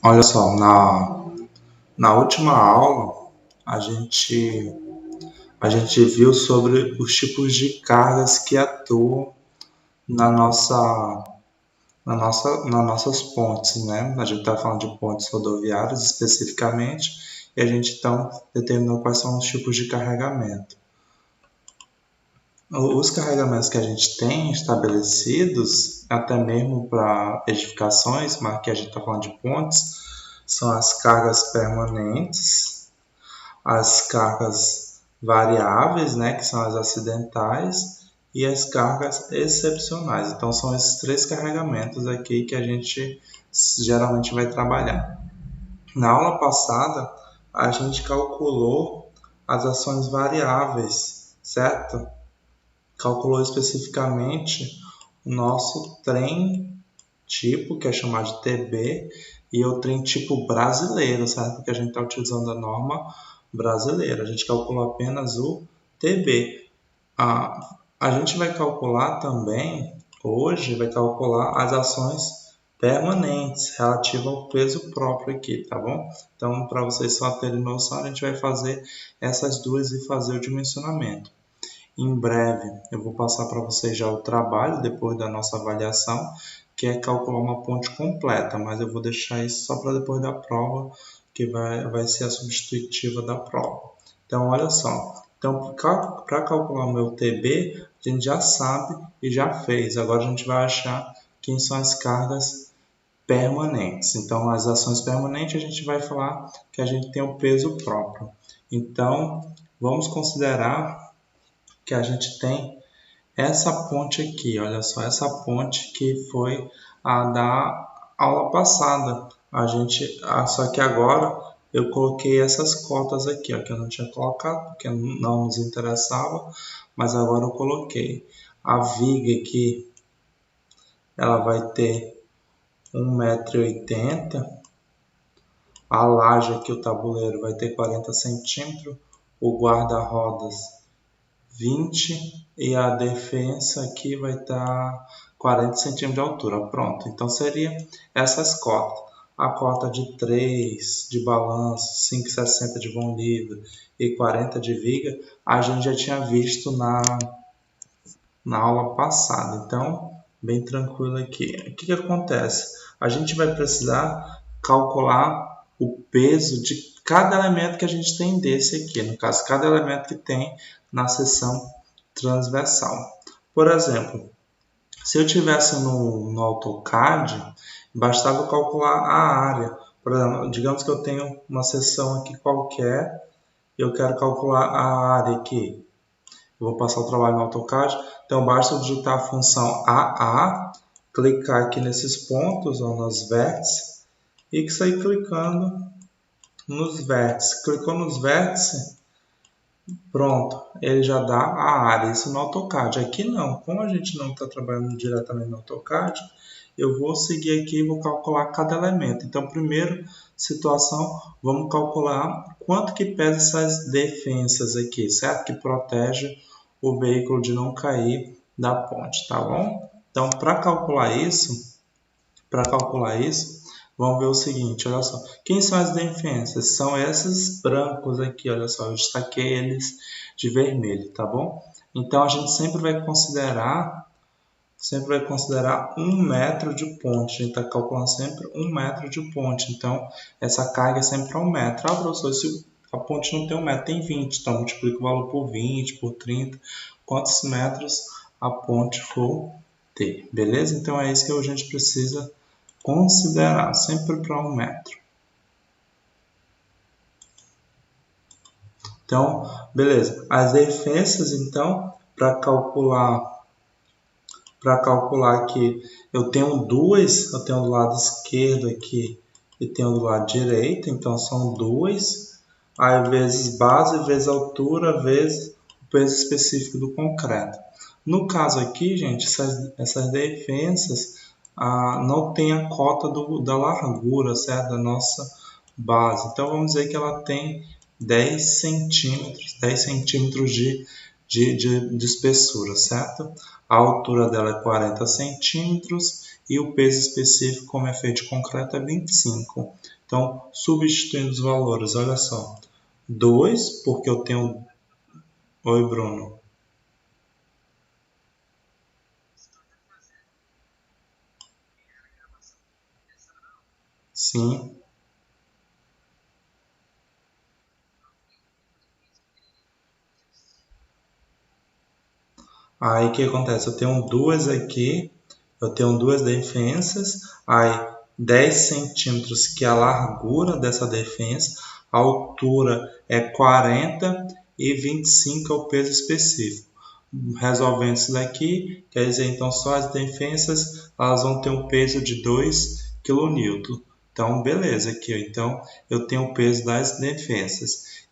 Olha só, na última aula a gente, a gente viu sobre os tipos de cargas que atuam na nossa, nas nossas pontes, né? A gente está falando de pontes rodoviárias especificamente, e a gente então determinou quais são os tipos de carregamento. Os carregamentos que a gente tem estabelecidos, até mesmo para edificações, mas que a gente está falando de pontes, são as cargas permanentes, as cargas variáveis, né, que são as acidentais, e as cargas excepcionais. Então, são esses três carregamentos aqui que a gente geralmente vai trabalhar. Na aula passada, a gente calculou as ações variáveis, certo? Calculou especificamente o nosso trem tipo, que é chamado de TB, e o trem tipo brasileiro, certo? Porque a gente está utilizando a norma brasileira. A gente calculou apenas o TB. A gente vai calcular também, hoje, vai calcular as ações permanentes relativas ao peso próprio aqui, tá bom? Então, para vocês só terem noção, a gente vai fazer essas duas e fazer o dimensionamento. Em breve eu vou passar para vocês já o trabalho depois da nossa avaliação, que é calcular uma ponte completa, mas eu vou deixar isso só para depois da prova, que vai ser a substitutiva da prova. Então, olha só. Então, para calcular o meu TB, a gente já sabe e já fez. Agora a gente vai achar quem são as cargas permanentes. Então, as ações permanentes, a gente vai falar que a gente tem o peso próprio. Então, vamos considerar que a gente tem essa ponte aqui, olha só, essa ponte que foi a da aula passada. Só que agora eu coloquei essas cotas aqui, ó, que eu não tinha colocado, porque não nos interessava, mas agora eu coloquei. A viga aqui, ela vai ter 1,80 m, a laje aqui, o tabuleiro, vai ter 40 centímetros, o guarda-rodas 20 e a defensa aqui vai estar 40 centímetros de altura. Pronto, então seria essas cotas. A cota de 3 de balanço, 5,60 de vão livre e 40 de viga, a gente já tinha visto na aula passada. Então, bem tranquilo aqui. O que acontece? A gente vai precisar calcular o peso de cada elemento que a gente tem desse aqui. No caso, cada elemento que tem na seção transversal. Por exemplo, se eu tivesse no AutoCAD, bastava calcular a área. Por exemplo, digamos que eu tenho uma seção aqui qualquer e eu quero calcular a área aqui. Eu vou passar o trabalho no AutoCAD, então basta digitar a função AA, clicar aqui nesses pontos, ou nos vértices, e sair clicando nos vértices. Clicou nos vértices, pronto, ele já dá a área, isso no AutoCAD. Aqui não, como a gente não está trabalhando diretamente no AutoCAD, eu vou seguir aqui e vou calcular cada elemento. Então, primeira situação, vamos calcular quanto que pesa essas defensas aqui, certo? Que protege o veículo de não cair da ponte, tá bom? Então, para calcular isso, vamos ver o seguinte, olha só. Quem são as defensas? São esses brancos aqui, olha só. Eu destaquei eles de vermelho, tá bom? Então, a gente sempre vai considerar 1 metro de ponte. A gente está calculando sempre 1 metro de ponte. Então, essa carga é sempre 1 metro. Ah, professor, se a ponte não tem 1 metro, tem 20. Então, multiplica o valor por 20, por 30. Quantos metros a ponte for ter. Beleza? Então, é isso que a gente precisa considerar. Sempre para 1 metro. Então, beleza. As defensas, então, para calcular aqui, eu tenho duas, eu tenho do lado esquerdo aqui e tenho do lado direito, então são duas, aí vezes base, vezes altura, vezes o peso específico do concreto. No caso aqui, gente, essas defensas não tem a cota da largura, certo? Da nossa base. Então vamos dizer que ela tem 10 centímetros de espessura, certo? A altura dela é 40 centímetros e o peso específico, como é feito de concreto, é 25. Então, substituindo os valores, olha só, 2, porque eu tenho... Oi, Bruno. Sim. Aí o que acontece? Eu tenho duas aqui, eu tenho duas defensas, aí 10 centímetros que é a largura dessa defensa, a altura é 40 e 25 é o peso específico. Resolvendo isso daqui, quer dizer, então só as defensas elas vão ter um peso de 2 kN. Então, beleza, aqui, ó. Então eu tenho o peso das defensas.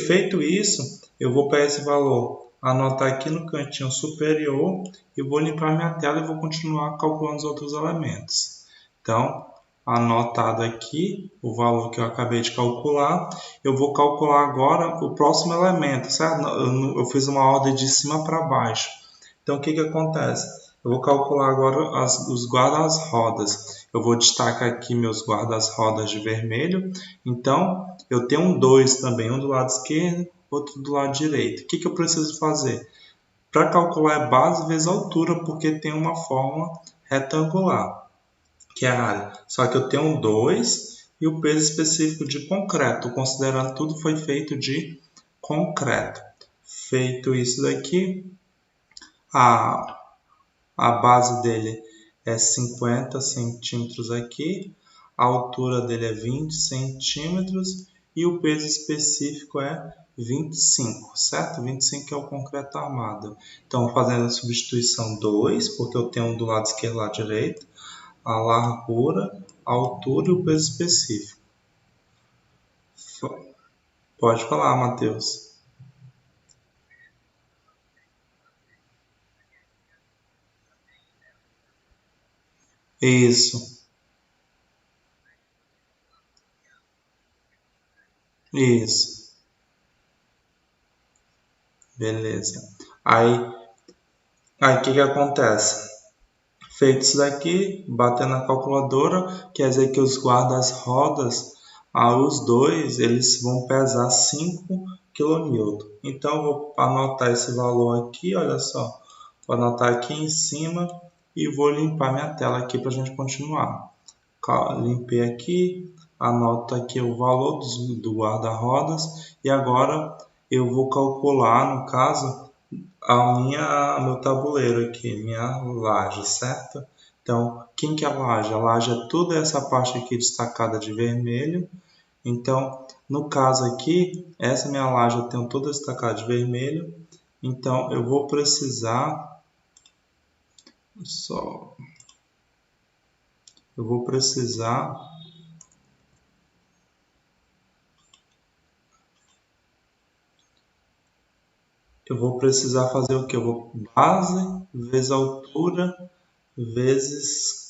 Feito isso, eu vou para esse valor, anotar aqui no cantinho superior e vou limpar minha tela e vou continuar calculando os outros elementos. Então, anotado aqui o valor que eu acabei de calcular, eu vou calcular agora o próximo elemento, certo? Eu fiz uma ordem de cima para baixo. Então, o que que acontece? Eu vou calcular agora os guarda-rodas. Eu vou destacar aqui meus guarda-rodas de vermelho. Então, eu tenho um 2 também, um do lado esquerdo, outro do lado direito. O que que eu preciso fazer? Para calcular é base vezes altura, porque tem uma fórmula retangular, que é a área. Só que eu tenho um 2 e o peso específico de concreto, considerando tudo foi feito de concreto. Feito isso daqui, a, a base dele é 50 centímetros aqui, a altura dele é 20 centímetros e o peso específico é 25, certo? 25 é o concreto armado. Então, fazendo a substituição 2, porque eu tenho um do lado esquerdo e do lado direito, a largura, a altura e o peso específico. Pode falar, Matheus. Isso, isso. Beleza. Aí o que que acontece? Feito isso daqui, batendo na calculadora, quer dizer que os guardas-rodas, os dois, eles vão pesar 5 kN. Então, eu vou anotar esse valor aqui, olha só. Vou anotar aqui em cima e vou limpar minha tela aqui para a gente continuar. Limpei aqui, anoto aqui o valor do guarda-rodas e agora eu vou calcular, no caso, meu tabuleiro aqui, minha laje, certo? Então, quem que é a laje? A laje é toda essa parte aqui destacada de vermelho. Então, no caso aqui, essa minha laje eu tenho toda destacada de vermelho. Então, só, eu vou precisar fazer o que? Eu vou base vezes altura vezes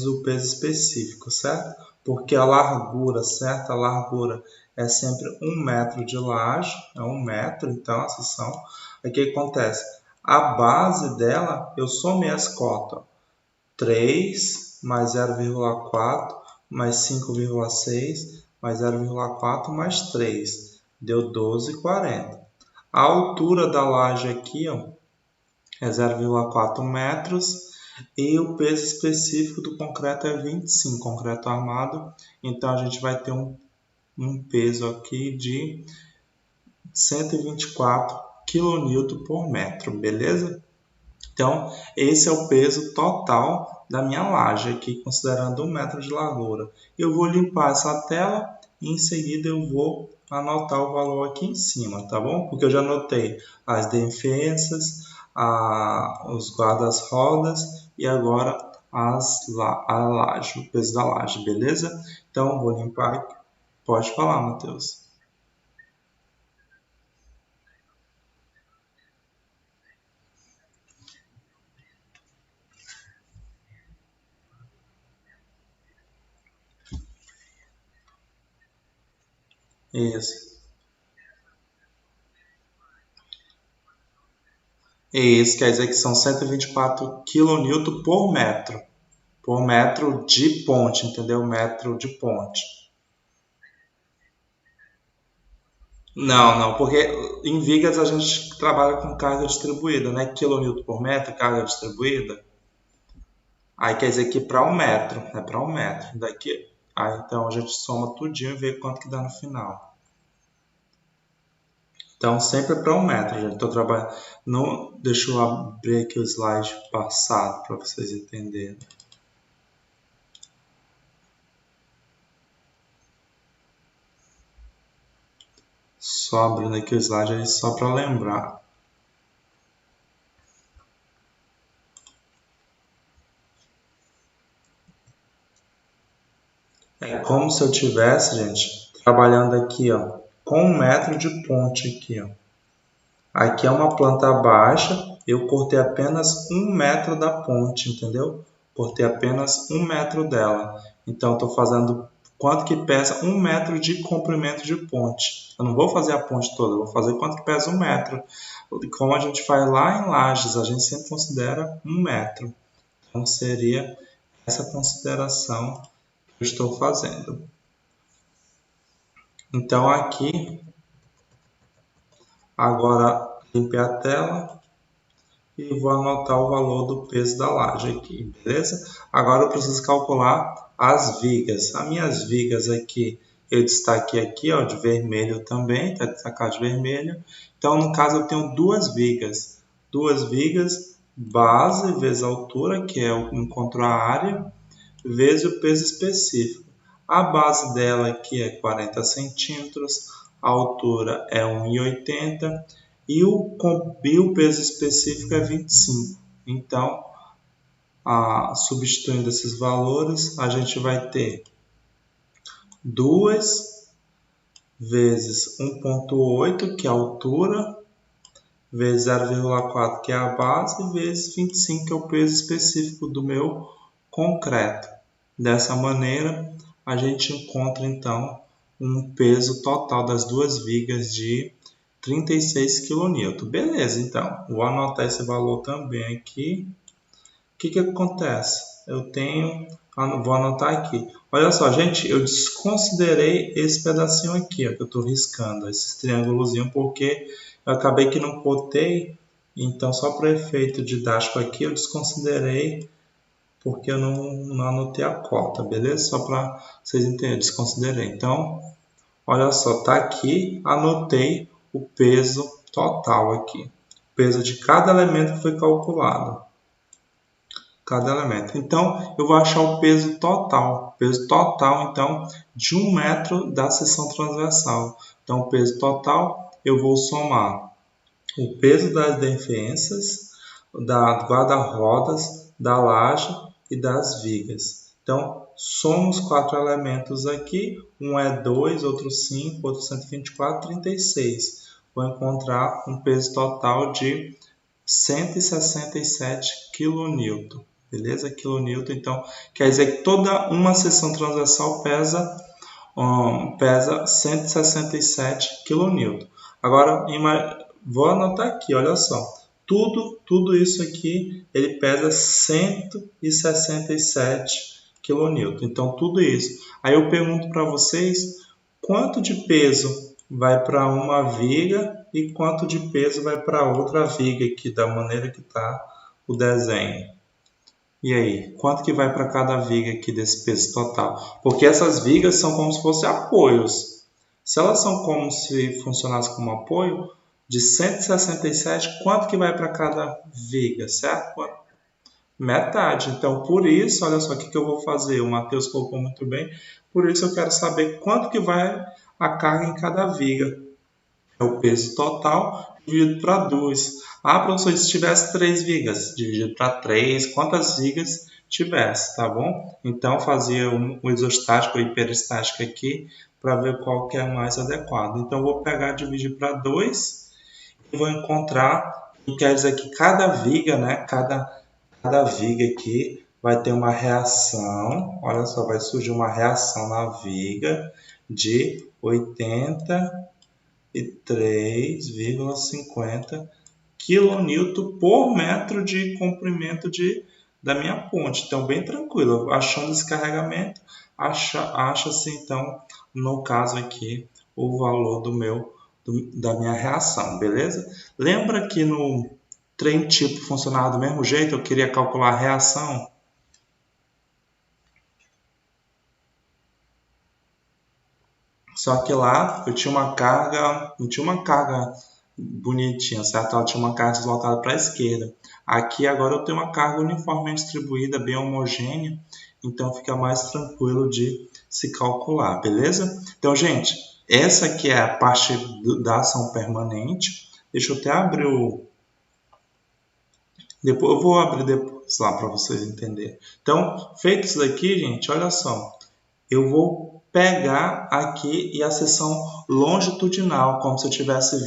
o peso específico, certo? Porque a largura, certo? A largura é sempre 1 metro de laje, é 1 metro, então a seção. Aí o que acontece? A base dela, eu somei as cotas. 3 mais 0,4 mais 5,6 mais 0,4 mais 3 deu 12,40. A altura da laje aqui, ó, é 0,4 metros e o peso específico do concreto é 25, concreto armado. Então a gente vai ter um peso aqui de 124 kN por metro, beleza? Então esse é o peso total da minha laje aqui, considerando 1 metro de largura. Eu vou limpar essa tela e em seguida eu vou anotar o valor aqui em cima, tá bom? Porque eu já anotei as defensas, os guardas-rodas e agora a laje, o peso da laje, beleza? Então vou limpar aqui. Pode falar, Matheus. Isso. E isso quer dizer que são 124 kN por metro de ponte, entendeu? Metro de ponte. Não, não, porque em vigas a gente trabalha com carga distribuída, né? Quilonewton por metro, carga distribuída. Aí quer dizer que para um metro, né? Para um metro. Daqui, aí então a gente soma tudinho e vê quanto que dá no final. Então sempre para um metro, gente. Estou trabalhando. Não, deixa eu abrir aqui o slide passado para vocês entenderem. Só abrindo aqui o slide aí só para lembrar. É como se eu tivesse, gente, trabalhando aqui, ó, com 1 metro de ponte aqui, ó. Aqui é uma planta baixa, eu cortei apenas 1 metro da ponte, entendeu? Cortei apenas 1 metro dela. Então, estou fazendo quanto que pesa 1 metro de comprimento de ponte. Eu não vou fazer a ponte toda, eu vou fazer quanto que pesa 1 metro. Como a gente faz lá em Lages, a gente sempre considera 1 metro. Então, seria essa consideração que eu estou fazendo. Então, aqui, agora limpei a tela e vou anotar o valor do peso da laje aqui, beleza? Agora eu preciso calcular as vigas. As minhas vigas aqui, eu destaquei aqui, ó, de vermelho também, tá destacado de vermelho. Então, no caso, eu tenho duas vigas. Duas vigas, base vezes a altura, que é eu encontro a área, vezes o peso específico. A base dela aqui é 40 centímetros, a altura é 1,80 e o peso específico é 25. Então, substituindo esses valores, a gente vai ter 2 vezes 1,8, que é a altura, vezes 0,4, que é a base, vezes 25, que é o peso específico do meu concreto. Dessa maneira, a gente encontra então um peso total das duas vigas de 36 kN. Beleza, então, vou anotar esse valor também aqui. O que acontece? Vou anotar aqui. Olha só, gente, eu desconsiderei esse pedacinho aqui, ó, que eu estou riscando, esses triângulozinhos, porque eu acabei que não botei, então só para efeito didático aqui eu desconsiderei porque eu não anotei a cota, beleza? Só para vocês entenderem, desconsiderei. Então, olha só, tá aqui, anotei o peso total aqui. O peso de cada elemento que foi calculado. Cada elemento. Então, eu vou achar o peso total. Peso total, então, de 1 metro da seção transversal. Então, o peso total, eu vou somar o peso das defensas, da guarda-rodas, da laje e das vigas. Então, somo os 4 elementos aqui. Um é 2, outro 5, outro 124, 36. Vou encontrar um peso total de 167 kN. Beleza? Quilonewton. Então, quer dizer que toda uma seção transversal pesa 167 kN. Agora, vou anotar aqui, olha só. Tudo isso aqui, ele pesa 167 kN. Então, tudo isso. Aí eu pergunto para vocês, quanto de peso vai para uma viga e quanto de peso vai para outra viga aqui, da maneira que está o desenho. E aí, quanto que vai para cada viga aqui desse peso total? Porque essas vigas são como se fossem apoios. Se elas são como se funcionassem como apoio, de 167, quanto que vai para cada viga, certo? Metade. Então, por isso, olha só o que eu vou fazer. O Matheus colocou muito bem. Por isso, eu quero saber quanto que vai a carga em cada viga. É o peso total dividido para 2. Professor, se tivesse 3 vigas, dividido para 3, quantas vigas tivesse, tá bom? Então, fazia um isostático ou hiperestático aqui para ver qual que é mais adequado. Então, eu vou pegar e dividir para 2 e vou encontrar, e quer dizer que cada viga, né, cada viga aqui vai ter uma reação, olha só, vai surgir uma reação na viga de 83,50 kN por metro de comprimento da minha ponte. Então, bem tranquilo. Achando esse carregamento, acha-se, então, no caso aqui, o valor da minha reação, beleza? Lembra que no trem tipo funcionava do mesmo jeito? Eu queria calcular a reação. Só que lá eu tinha uma carga, não tinha uma carga bonitinha, certo? Ela tinha uma carga deslocada para a esquerda. Aqui agora eu tenho uma carga uniformemente distribuída, bem homogênea, então fica mais tranquilo de se calcular, beleza? Então, gente, essa aqui é a parte da ação permanente. Deixa eu até abrir o... Depois, eu vou abrir depois lá para vocês entenderem. Então, feito isso daqui, gente, olha só. Eu vou pegar aqui e a seção longitudinal, como se eu estivesse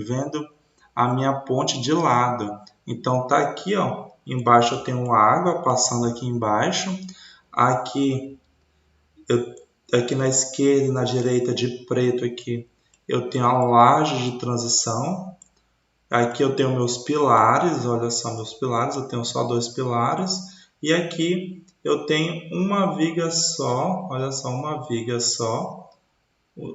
vendo a minha ponte de lado. Então tá aqui, ó, embaixo eu tenho água passando aqui embaixo. Aqui, aqui na esquerda e na direita de preto aqui, eu tenho a laje de transição. Aqui eu tenho meus pilares, olha só meus pilares, eu tenho só 2 pilares. E aqui eu tenho uma viga só, olha só, uma viga só,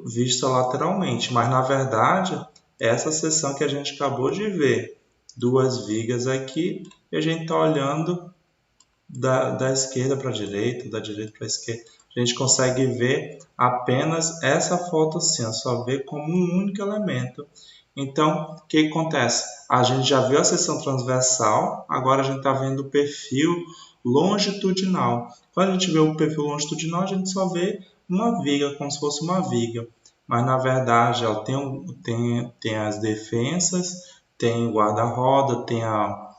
vista lateralmente. Mas na verdade, essa seção que a gente acabou de ver, 2 vigas aqui, e a gente está olhando da esquerda para a direita, da direita para a esquerda. A gente consegue ver apenas essa foto assim, só vê como um único elemento. Então, o que acontece? A gente já viu a seção transversal, agora a gente está vendo o perfil longitudinal. Quando a gente vê o perfil longitudinal, a gente só vê uma viga, como se fosse uma viga. Mas, na verdade, ela tem as defensas, tem o guarda-roda, tem a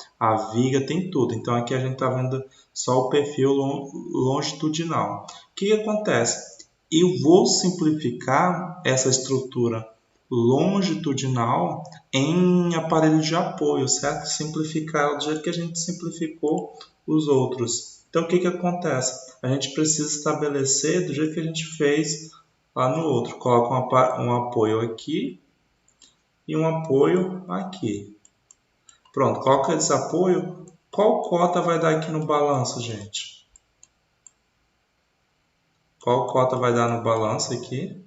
viga, tem tudo. Então, aqui a gente está vendo só o perfil longitudinal. O que acontece? Eu vou simplificar essa estrutura longitudinal em aparelho de apoio, certo? Simplificar ela do jeito que a gente simplificou os outros. Então, o que acontece? A gente precisa estabelecer do jeito que a gente fez lá no outro. Coloca um apoio aqui e um apoio aqui. Pronto, coloca esse apoio. Qual cota vai dar aqui no balanço, gente? Qual cota vai dar no balanço aqui?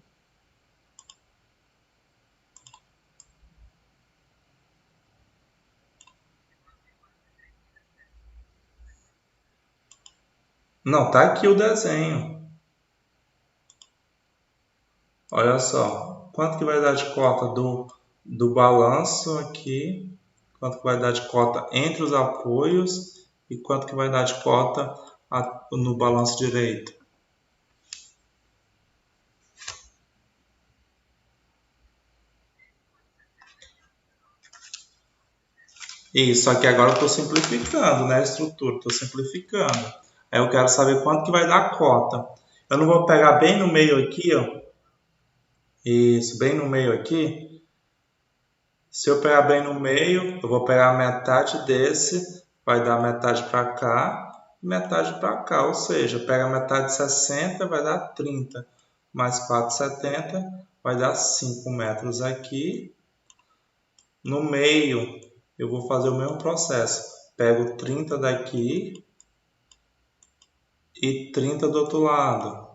Não, tá aqui o desenho. Olha só, quanto que vai dar de cota do balanço aqui, quanto que vai dar de cota entre os apoios e quanto que vai dar de cota no balanço direito. Isso, só que agora eu estou simplificando, né, a estrutura, estou simplificando. Aí eu quero saber quanto que vai dar a cota. Eu não vou pegar bem no meio aqui, ó. Isso, bem no meio aqui. Se eu pegar bem no meio, eu vou pegar metade desse, vai dar metade para cá e metade para cá. Ou seja, pega metade de 60, vai dar 30, mais 4,70, vai dar 5 metros aqui. No meio, eu vou fazer o mesmo processo. Pego 30 daqui e 30 do outro lado.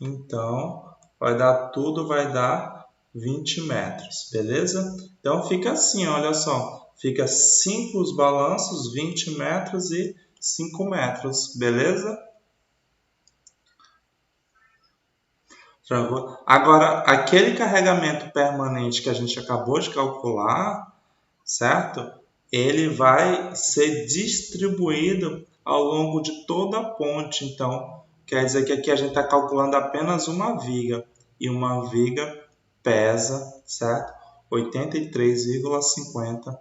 Então, vai dar 20 metros, beleza? Então, fica assim, olha só. Fica 5 os balanços, 20 metros e 5 metros, beleza? Agora, aquele carregamento permanente que a gente acabou de calcular, certo? Ele vai ser distribuído ao longo de toda a ponte. Então, quer dizer que aqui a gente está calculando apenas uma viga. E uma viga pesa, certo? 83,50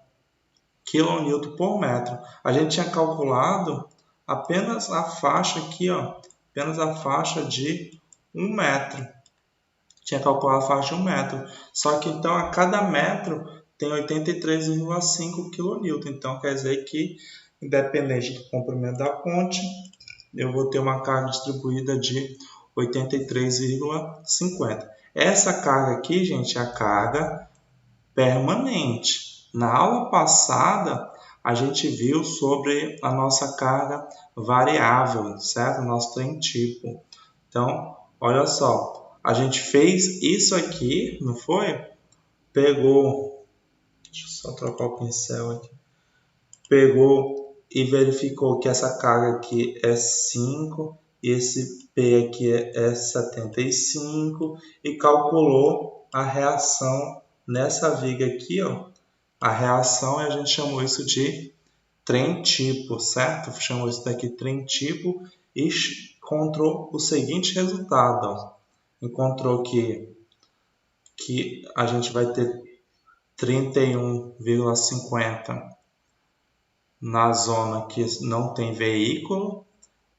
kN por metro. A gente tinha calculado apenas a faixa aqui, ó, apenas a faixa de 1 metro. Tinha calculado a faixa de 1 metro. Só que então a cada metro tem 83,5 kN. Então quer dizer que, independente do comprimento da ponte, eu vou ter uma carga distribuída de 83,50. Essa carga aqui, gente, é a carga permanente. Na aula passada, a gente viu sobre a nossa carga variável, certo? Nosso trem tipo. Então, olha só, a gente fez isso aqui, não foi? Pegou, deixa eu só trocar o pincel aqui. Pegou e verificou que essa carga aqui é 5 e esse P aqui é 75 e calculou a reação nessa viga aqui, ó. A reação, a gente chamou isso de trem tipo, certo? Chamou isso daqui trem tipo e encontrou o seguinte resultado, ó. Encontrou que a gente vai ter 31,50 na zona que não tem veículo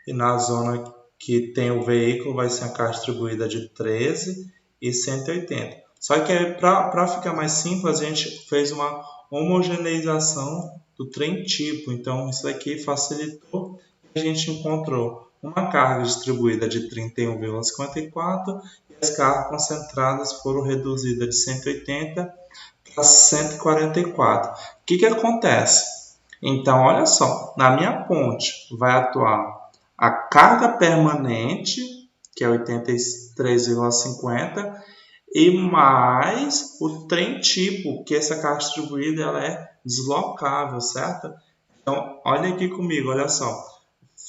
e na zona que tem o veículo vai ser a carga distribuída de 13 e 180. Só que para ficar mais simples, a gente fez uma homogeneização do trem tipo. Então, isso aqui facilitou e a gente encontrou uma carga distribuída de 31,54 e as cargas concentradas foram reduzidas de 180 para 144. O que acontece? Então, olha só, na minha ponte vai atuar a carga permanente, que é 83,50, e mais o trem tipo, que essa carga distribuída ela é deslocável, certo? Então, olha aqui comigo, olha só.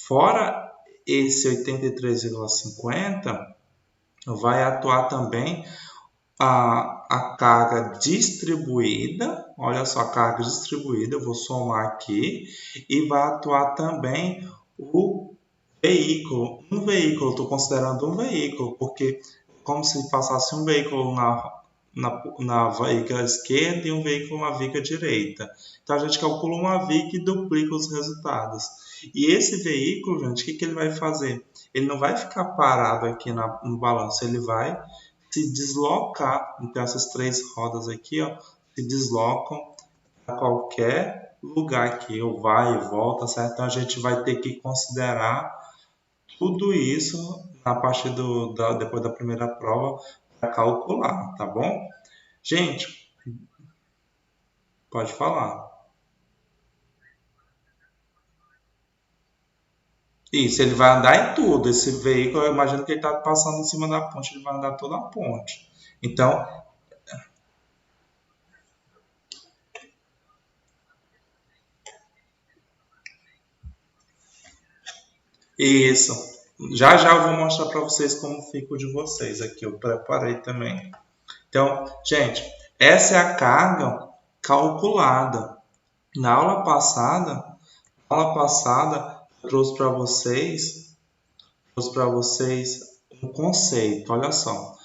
Fora esse 83,50, vai atuar também a carga distribuída, olha só a carga distribuída, eu vou somar aqui, e vai atuar também o veículo. Um veículo, estou considerando um veículo, porque como se passasse um veículo na viga esquerda e um veículo na viga direita. Então a gente calcula uma viga e duplica os resultados. E esse veículo, gente, o que ele vai fazer? Ele não vai ficar parado aqui no balanço, ele vai se deslocar. Então essas três rodas aqui, ó, se deslocam para qualquer lugar aqui, ou vai e volta, certo? Então a gente vai ter que considerar tudo isso a partir depois da primeira prova para calcular, tá bom? Gente, pode falar. Isso, ele vai andar em tudo. Esse veículo, eu imagino que ele está passando em cima da ponte, ele vai andar toda a ponte. Então, isso. Já já eu vou mostrar para vocês como fica o de vocês aqui. Eu preparei também. Então, gente, essa é a carga calculada. Na aula passada eu trouxe para vocês um conceito. Olha só,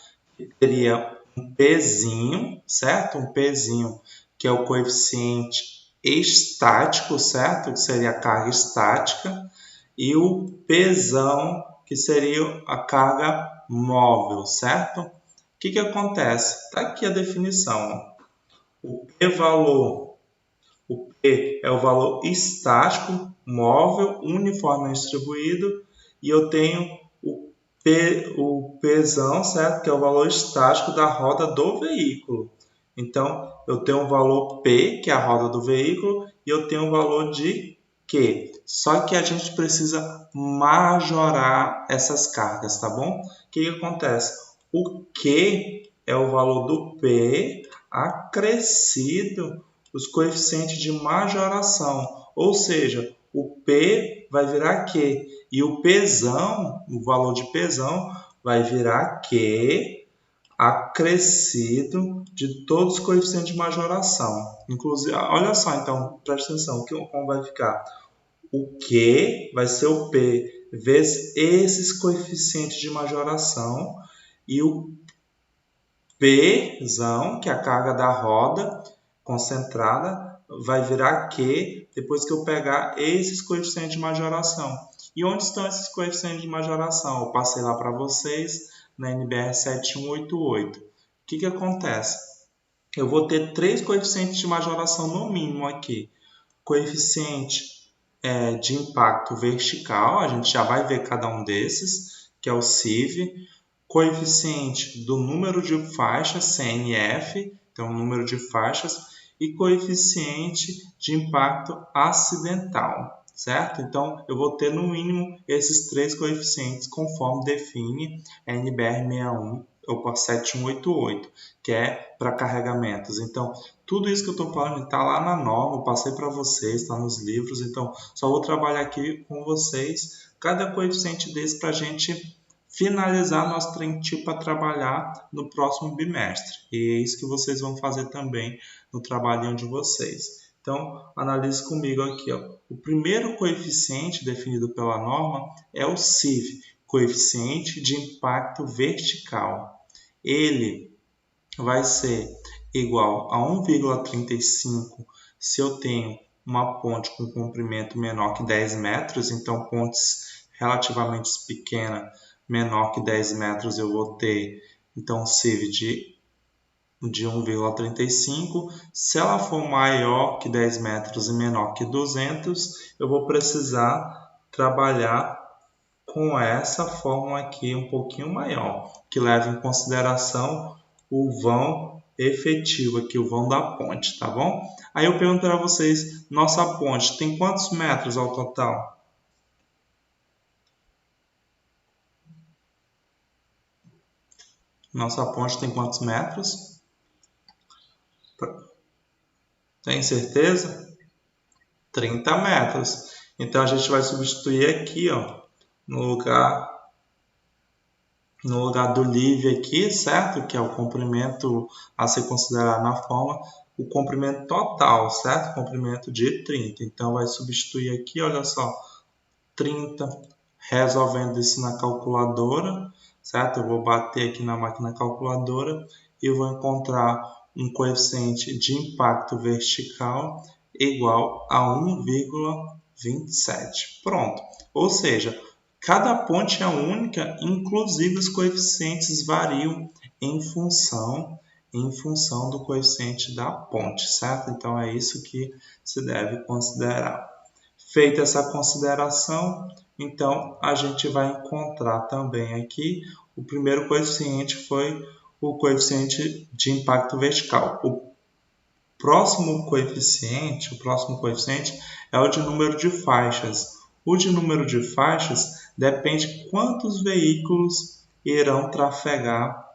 teria um Pzinho, certo? Um Pzinho que é o coeficiente estático, certo? Que seria a carga estática, e o Pzão, que seria a carga móvel, certo? O que acontece? Está aqui a definição. O P-valor, o P é o valor estático, móvel, uniformemente distribuído, e eu tenho o Pzão, certo? Que é o valor estático da roda do veículo. Então, eu tenho um valor P, que é a roda do veículo, e eu tenho um valor de Q. Só que a gente precisa majorar essas cargas, tá bom? O que acontece? O Q é o valor do P acrescido os coeficientes de majoração, ou seja, o P vai virar Q e o Pzão, o valor de Pzão, vai virar Q acrescido de todos os coeficientes de majoração. Inclusive, olha só, então, presta atenção, como vai ficar? O Q vai ser o P vezes esses coeficientes de majoração e o Pzão, que é a carga da roda concentrada, vai virar Q depois que eu pegar esses coeficientes de majoração. E onde estão esses coeficientes de majoração? Eu passei lá para vocês na NBR 7188. O que acontece? Eu vou ter três coeficientes de majoração no mínimo aqui. Coeficiente de impacto vertical, a gente já vai ver cada um desses, que é o CIV. coeficiente do número de faixas, CNF, então número de faixas, e coeficiente de impacto acidental, certo? Então, eu vou ter no mínimo esses 3 coeficientes conforme define a NBR 7188, que é para carregamentos. Então, tudo isso que eu estou falando está lá na norma, eu passei para vocês, está nos livros, então só vou trabalhar aqui com vocês cada coeficiente desse para a gente finalizar nosso trem tipo para trabalhar no próximo bimestre. E é isso que vocês vão fazer também no trabalhinho de vocês. Então, analise comigo aqui. Ó. O primeiro coeficiente definido pela norma é o CIV, coeficiente de impacto vertical. Ele vai ser igual a 1,35 se eu tenho uma ponte com comprimento menor que 10 metros, então pontes relativamente pequenas, menor que 10 metros, eu vou ter então CIV de 1,35. Se ela for maior que 10 metros e menor que 200, eu vou precisar trabalhar com essa fórmula aqui um pouquinho maior, que leva em consideração o vão efetivo aqui, o vão da ponte, tá bom? Aí eu pergunto para vocês, nossa ponte tem quantos metros ao total? Nossa ponte tem quantos metros? Tem certeza? 30 metros. Então a gente vai substituir aqui, ó, no lugar do livre aqui, certo? Que é o comprimento a ser considerado na forma, o comprimento total, certo? Comprimento de 30. Então vai substituir aqui, olha só, 30, resolvendo isso na calculadora, certo? Eu vou bater aqui na máquina calculadora e vou encontrar um coeficiente de impacto vertical igual a 1,27. Pronto. Ou seja, cada ponte é única, inclusive os coeficientes variam em função do coeficiente da ponte, certo? Então é isso que se deve considerar. Feita essa consideração, então a gente vai encontrar também aqui o primeiro coeficiente foi o coeficiente de impacto vertical. O próximo coeficiente é o de número de faixas. O de número de faixas depende de quantos veículos irão trafegar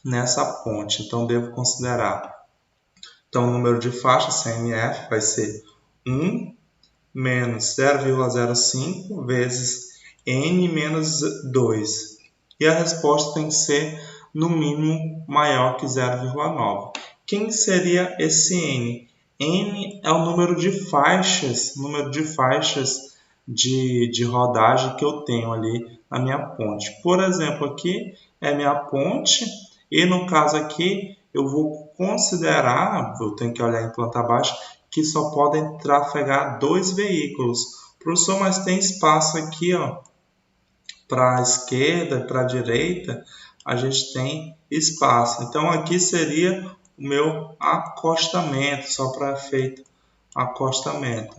nessa ponte. Então, devo considerar. Então, o número de faixas, CNF, vai ser 1 menos 0,05 vezes N menos 2. E a resposta tem que ser, no mínimo, maior que 0,9. Quem seria esse N? N é o número de faixas, de rodagem que eu tenho ali na minha ponte. Por exemplo, aqui é minha ponte e no caso aqui eu vou considerar, eu tenho que olhar em planta baixa, que só podem trafegar 2 veículos. Professor, mas tem espaço aqui, ó, para a esquerda, para a direita, a gente tem espaço. Então aqui seria o meu acostamento, só para efeito acostamento.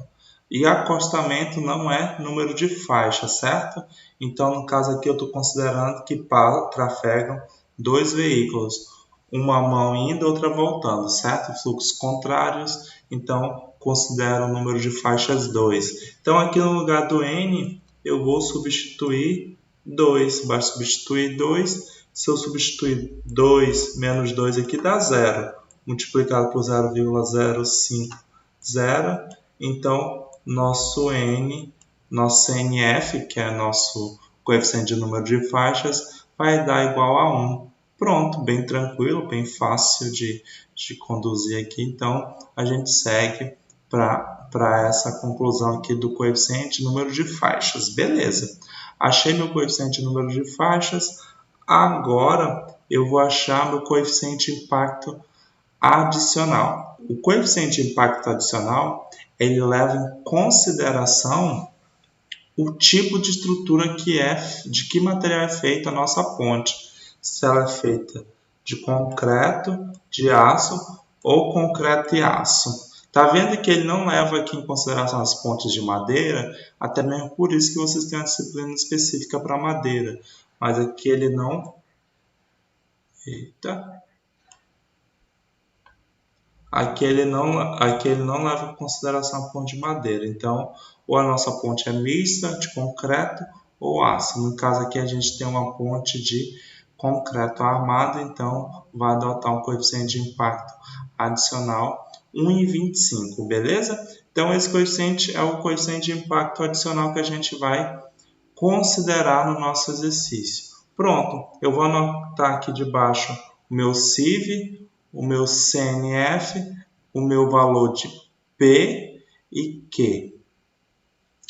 E acostamento não é número de faixa, certo? Então, no caso aqui, eu estou considerando que trafegam 2 veículos. Uma mão indo, outra voltando, certo? Fluxos contrários, então considero o número de faixas 2. Então, aqui no lugar do N, eu vou substituir 2. Vai substituir 2. Se eu substituir 2 menos 2 aqui dá 0. Multiplicado por 0,050. Então, nosso N, nosso CNF, que é nosso coeficiente de número de faixas, vai dar igual a 1. Pronto, bem tranquilo, bem fácil de conduzir aqui. Então, a gente segue para essa conclusão aqui do coeficiente de número de faixas. Beleza, achei meu coeficiente de número de faixas. Agora, eu vou achar meu coeficiente de impacto adicional. O coeficiente de impacto adicional, ele leva em consideração o tipo de estrutura de que material é feita a nossa ponte. Se ela é feita de concreto, de aço ou concreto e aço. Tá vendo que ele não leva aqui em consideração as pontes de madeira, até mesmo por isso que vocês têm uma disciplina específica para madeira. Mas aqui ele não Eita. Aqui ele não leva em consideração a ponte de madeira. Então, ou a nossa ponte é mista, de concreto, ou aço. No caso aqui a gente tem uma ponte de concreto armado, então vai adotar um coeficiente de impacto adicional 1,25, beleza? Então esse coeficiente é o coeficiente de impacto adicional que a gente vai considerar no nosso exercício. Pronto, eu vou anotar aqui debaixo o meu CIV, o meu CNF, o meu valor de P e Q,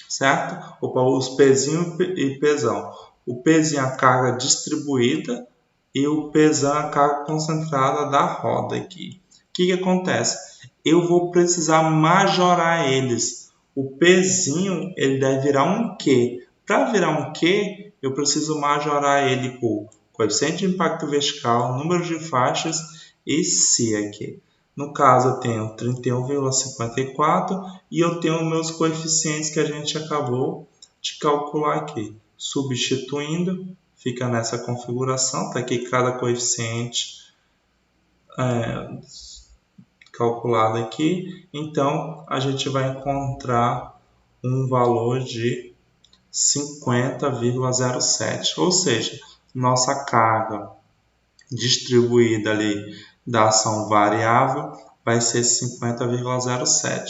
certo? Opa, os Pzinho e Pzão. O Pzinho é a carga distribuída e o Pzão é a carga concentrada da roda aqui. O que acontece? Eu vou precisar majorar eles. O Pzinho ele deve virar um Q. Para virar um Q, eu preciso majorar ele por coeficiente de impacto vertical, número de faixas e C aqui. No caso, eu tenho 31,54 e eu tenho meus coeficientes que a gente acabou de calcular aqui. Substituindo, fica nessa configuração, está aqui cada coeficiente calculado aqui. Então, a gente vai encontrar um valor de 50,07, ou seja, nossa carga distribuída ali da ação variável vai ser 50,07.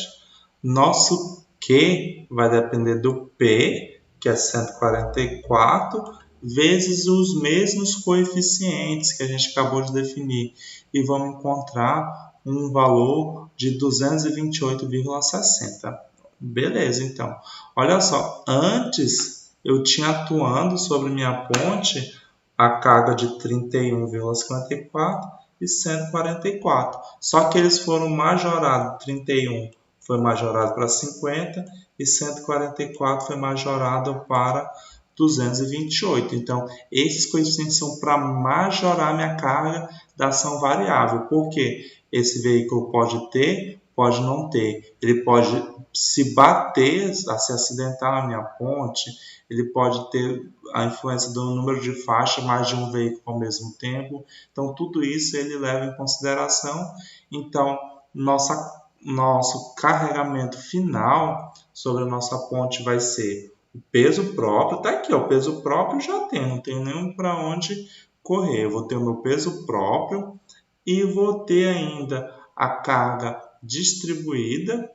Nosso Q vai depender do P, que é 144, vezes os mesmos coeficientes que a gente acabou de definir. E vamos encontrar um valor de 228,60. Beleza, então. Olha só, antes eu tinha atuando sobre minha ponte a carga de 31,54 e 144. Só que eles foram majorados. 31 foi majorado para 50 e 144 foi majorado para 228. Então, esses coeficientes são para majorar minha carga da ação variável. Por quê? Esse veículo pode ter, pode não ter. Ele pode se bater, se acidentar na minha ponte, ele pode ter a influência do número de faixas, mais de um veículo ao mesmo tempo. Então, tudo isso ele leva em consideração. Então, nosso carregamento final sobre a nossa ponte vai ser o peso próprio. Está aqui, ó, o peso próprio já tem, não tem nem para onde correr. Eu vou ter o meu peso próprio e vou ter ainda a carga distribuída,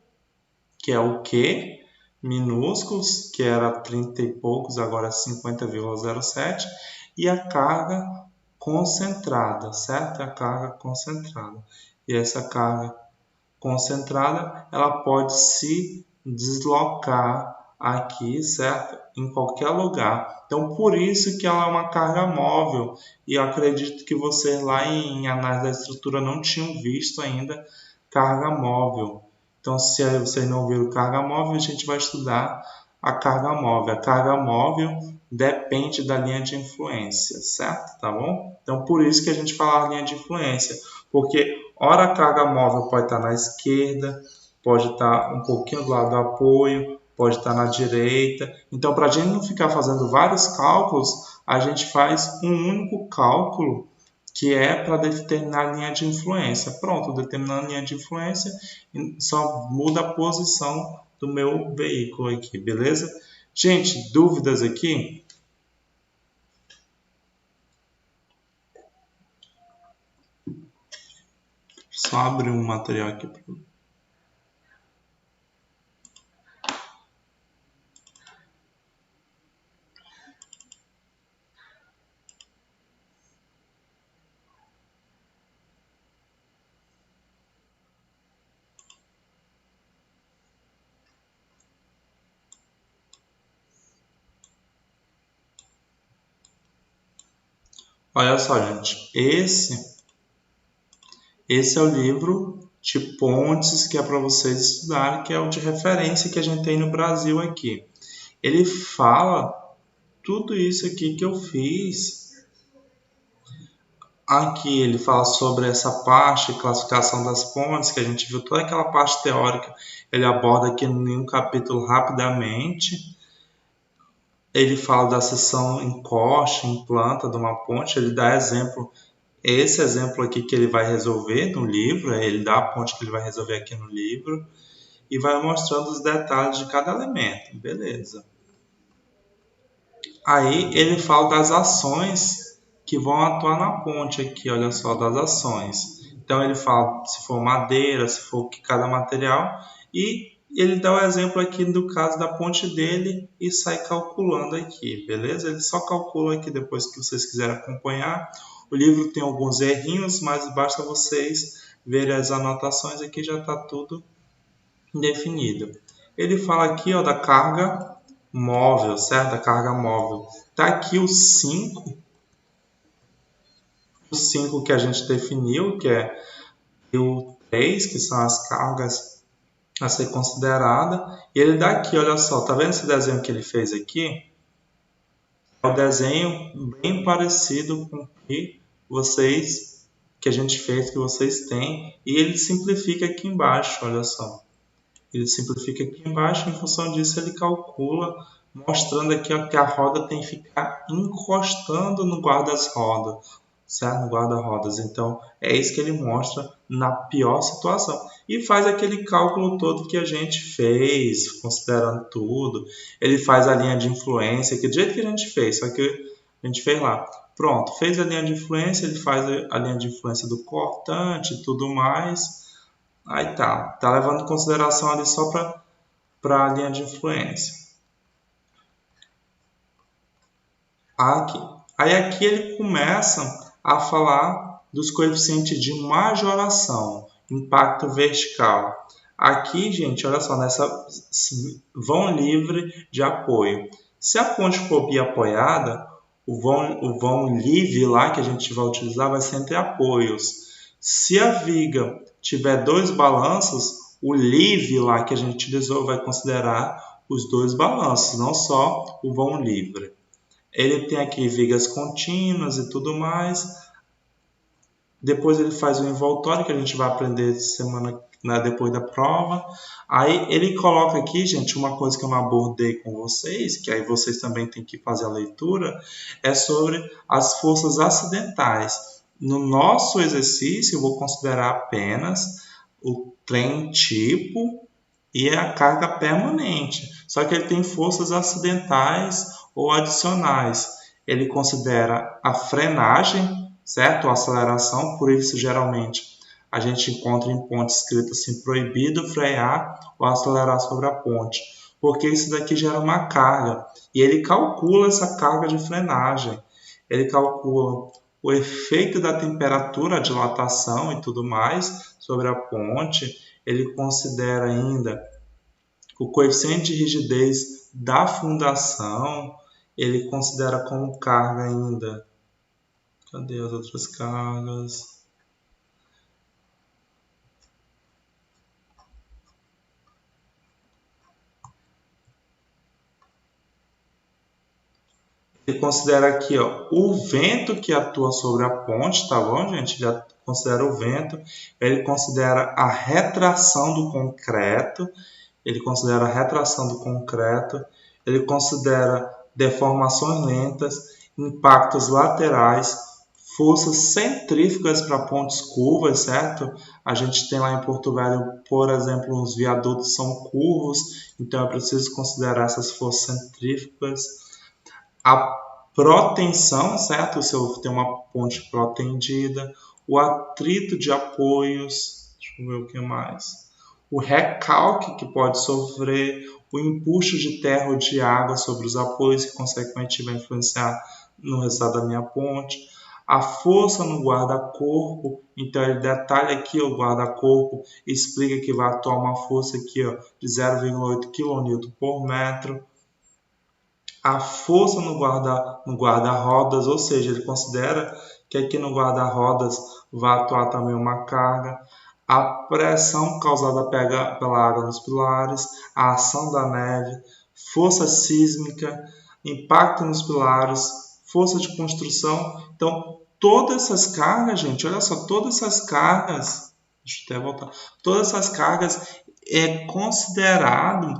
que é o Q, minúsculos, que era 30 e poucos, agora 50,07, e a carga concentrada, certo? A carga concentrada. E essa carga concentrada, ela pode se deslocar aqui, certo? Em qualquer lugar. Então, por isso que ela é uma carga móvel. E eu acredito que vocês lá em análise da estrutura não tinham visto ainda carga móvel. Então, se vocês não viram carga móvel, a gente vai estudar a carga móvel. A carga móvel depende da linha de influência, certo? Tá bom? Então, por isso que a gente fala linha de influência. Porque, ora, a carga móvel pode estar na esquerda, pode estar um pouquinho do lado do apoio, pode estar na direita. Então, para a gente não ficar fazendo vários cálculos, a gente faz um único cálculo, que é para determinar a linha de influência. Pronto, determinando a linha de influência, só muda a posição do meu veículo aqui, beleza? Gente, dúvidas aqui? Só abrir um material aqui. Olha só, gente, esse é o livro de pontes que é para vocês estudarem, que é o de referência que a gente tem no Brasil aqui. Ele fala tudo isso aqui que eu fiz. Aqui ele fala sobre essa parte, classificação das pontes, que a gente viu toda aquela parte teórica, ele aborda aqui em um capítulo rapidamente. Ele fala da seção encoste, em planta de uma ponte, ele dá exemplo esse exemplo aqui que ele vai resolver no livro, ele dá a ponte que ele vai resolver aqui no livro e vai mostrando os detalhes de cada elemento, beleza. Aí ele fala das ações que vão atuar na ponte aqui, olha só, das ações. Então ele fala se for madeira, se for cada material, e ele dá o exemplo aqui do caso da ponte dele e sai calculando aqui, beleza? Ele só calcula aqui depois que vocês quiserem acompanhar. O livro tem alguns errinhos, mas basta vocês verem as anotações aqui, já está tudo definido. Ele fala aqui ó, da carga móvel, certo? Da carga móvel. Tá aqui os 5 que a gente definiu, que é o 3, que são as cargas a ser considerada. E ele dá aqui, olha só, tá vendo esse desenho que ele fez aqui? É um desenho bem parecido com o que a gente fez, que vocês têm. E ele simplifica aqui embaixo, olha só. Ele simplifica aqui embaixo, em função disso ele calcula, mostrando aqui ó, que a roda tem que ficar encostando no guarda-rodas, certo? No guarda-rodas. Então, é isso que ele mostra na pior situação. E faz aquele cálculo todo que a gente fez, considerando tudo. Ele faz a linha de influência, que do jeito que a gente fez, só que a gente fez lá. Pronto, fez a linha de influência, ele faz a linha de influência do cortante e tudo mais. Aí tá levando em consideração ali só para a linha de influência. Aqui. Aí aqui ele começa a falar dos coeficientes de majoração, impacto vertical. Aqui, gente, olha só, nessa vão livre de apoio. Se a ponte for biapoiada, o vão livre lá que a gente vai utilizar vai ser entre apoios. Se a viga tiver 2 balanços, o livre lá que a gente utilizou vai considerar os 2 balanços, não só o vão livre. Ele tem aqui vigas contínuas e tudo mais. Depois ele faz o envoltório, que a gente vai aprender semana depois da prova. Aí ele coloca aqui, gente, uma coisa que eu não abordei com vocês, que aí vocês também têm que fazer a leitura, é sobre as forças acidentais. No nosso exercício, eu vou considerar apenas o trem tipo e a carga permanente. Só que ele tem forças acidentais ou adicionais. Ele considera a frenagem, certo? A aceleração, por isso geralmente a gente encontra em ponte escrito assim, proibido frear ou acelerar sobre a ponte, porque isso daqui gera uma carga, e ele calcula essa carga de frenagem, ele calcula o efeito da temperatura, a dilatação e tudo mais sobre a ponte, ele considera ainda o coeficiente de rigidez da fundação, ele considera como carga ainda. Cadê as outras cargas? Ele considera aqui ó, o vento que atua sobre a ponte, tá bom, gente? Já considera o vento. Ele considera a retração do concreto. Ele considera a retração do concreto. Ele considera deformações lentas, impactos laterais, forças centrífugas para pontes curvas, certo? A gente tem lá em Porto Velho, por exemplo, os viadutos são curvos, então é preciso considerar essas forças centrífugas. A protensão, certo? Se eu tenho uma ponte protendida, o atrito de apoios, deixa eu ver o que mais. O recalque que pode sofrer, o empuxo de terra ou de água sobre os apoios, que consequentemente vai influenciar no resultado da minha ponte. A força no guarda-corpo, então ele detalha aqui o guarda-corpo, explica que vai atuar uma força aqui ó, de 0,8 kN por metro. A força no guarda-rodas, ou seja, ele considera que aqui no guarda-rodas vai atuar também uma carga, a pressão causada pela água nos pilares, a ação da neve, força sísmica, impacto nos pilares, força de construção. Então, todas essas cargas, gente, olha só, todas essas cargas, deixa eu até voltar, todas essas cargas é considerado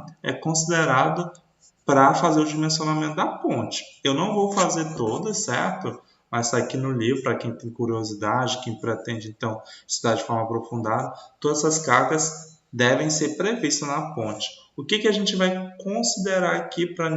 para fazer o dimensionamento da ponte. Eu não vou fazer todas, certo? mas está aqui no livro para quem tem curiosidade, quem pretende então estudar de forma aprofundada, todas essas cargas devem ser previstas na ponte. O que a gente vai considerar aqui para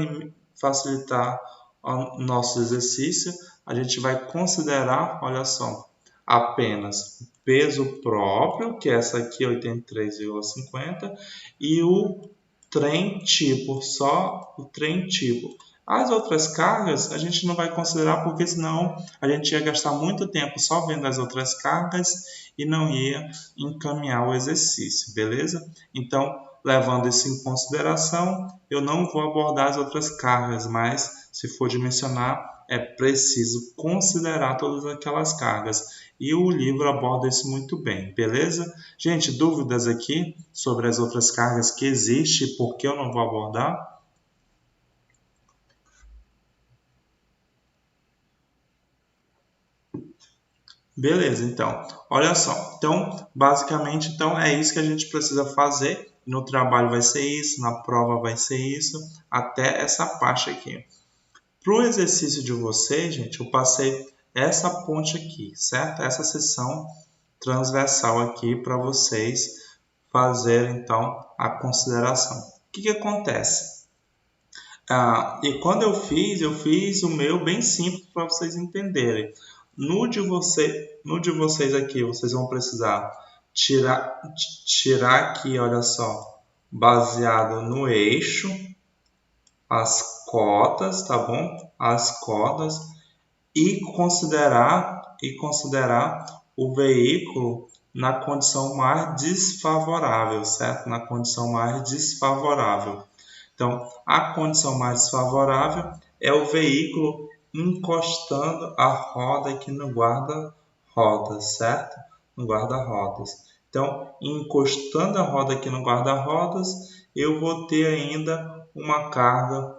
facilitar o nosso exercício? A gente vai considerar, olha só, apenas o peso próprio, que é essa aqui, 83,50, e o trem tipo, só o trem tipo. As outras cargas a gente não vai considerar porque senão a gente ia gastar muito tempo só vendo as outras cargas e não ia encaminhar o exercício, beleza? Então, levando isso em consideração, eu não vou abordar as outras cargas, mas se for de mencionar, é preciso considerar todas aquelas cargas. E o livro aborda isso muito bem, beleza? Gente, dúvidas aqui sobre as outras cargas que existem e por que eu não vou abordar? Beleza, então, olha só. Então, basicamente, então é isso que a gente precisa fazer. No trabalho vai ser isso, na prova vai ser isso, até essa parte aqui. Para o exercício de vocês, gente, eu passei essa ponte aqui, certo? Essa seção transversal aqui para vocês fazerem, então, a consideração. O que acontece? E quando eu fiz o meu bem simples para vocês entenderem. No de vocês aqui, vocês vão precisar tirar aqui, olha só, baseado no eixo, as cotas, tá bom? As cotas e considerar o veículo na condição mais desfavorável, certo? Na condição mais desfavorável. Então, a condição mais desfavorável é o veículo encostando a roda aqui no guarda-rodas, certo? No guarda-rodas. Então, encostando a roda aqui no guarda-rodas, eu vou ter ainda uma carga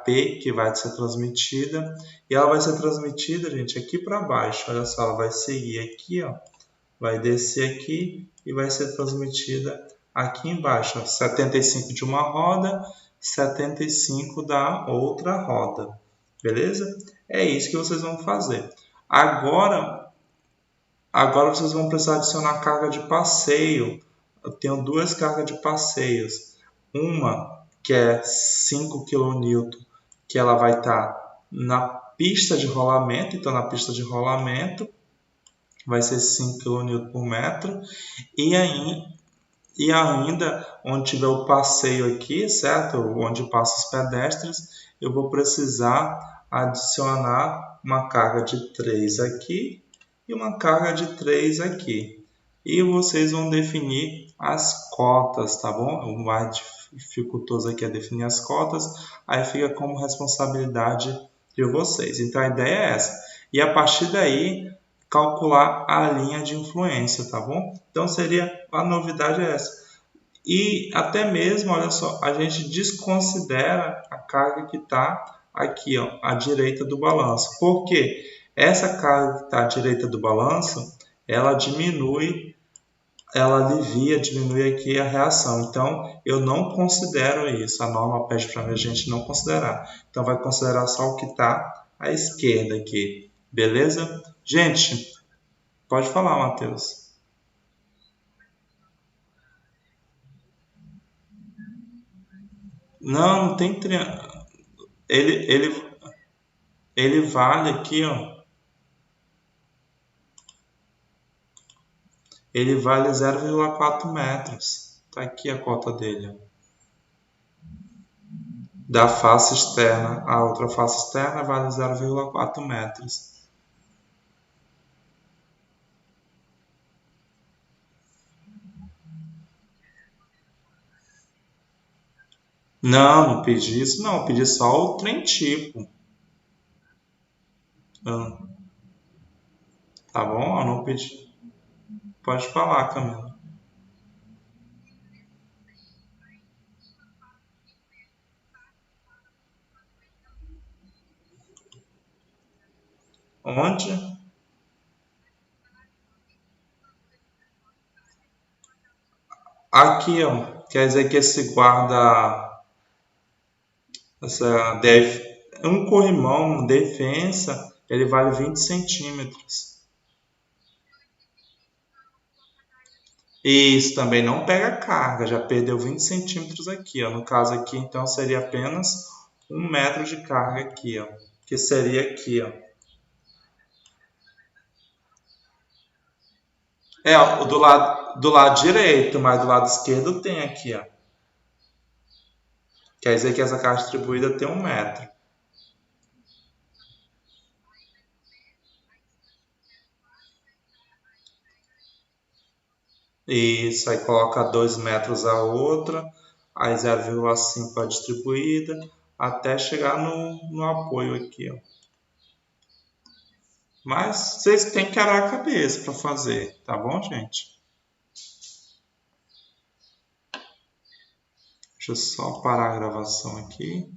P que vai ser transmitida, e ela vai ser transmitida, gente, aqui para baixo. Olha só, ela vai seguir aqui, ó, vai descer aqui e vai ser transmitida aqui embaixo, ó, 75 de uma roda, 75 da outra roda, beleza? É isso que vocês vão fazer. Agora vocês vão precisar adicionar carga de passeio. Eu tenho duas cargas de passeios. Uma que é 5 kN, que ela vai estar na pista de rolamento. Então, na pista de rolamento vai ser 5 kN por metro. E ainda, onde tiver o passeio aqui, certo? Onde passam os pedestres, eu vou precisar adicionar uma carga de 3 aqui e uma carga de 3 aqui. E vocês vão definir as cotas, tá bom? O mais dificultoso aqui é definir as cotas, aí fica como responsabilidade de vocês. Então a ideia é essa. E a partir daí, calcular a linha de influência, tá bom? Então a novidade é essa. E até mesmo, olha só, a gente desconsidera a carga que está aqui, ó, à direita do balanço. Por quê? Essa carga que está à direita do balanço, ela diminui aqui a reação. Então, eu não considero isso. A norma pede para a gente não considerar. Então, vai considerar só o que está à esquerda aqui. Beleza? Gente, pode falar, Matheus. Não tem triângulo. Ele, ele, ele vale aqui, ó. Ele vale 0,4 metros. Tá aqui a cota dele. Da face externa. A outra face externa vale 0,4 metros. Não pedi isso não. Eu pedi só o trem tipo. Tá bom? Eu não pedi. Pode falar, Camila. Onde? Aqui, ó. Quer dizer que esse essa um corrimão, defensa, Ele vale 20 centímetros. Isso também não pega carga, já perdeu 20 centímetros aqui, ó. No caso aqui, então, seria apenas 1 metro de carga aqui, ó. Que seria aqui, ó. É, ó, do lado direito, mas do lado esquerdo tem aqui, ó. Quer dizer que essa carga distribuída tem 1 metro. Isso, aí coloca 2 metros a outra, aí 0,5 a distribuída, até chegar no apoio aqui, ó. Mas vocês têm que arar a cabeça para fazer, tá bom, gente? Deixa eu só parar a gravação aqui.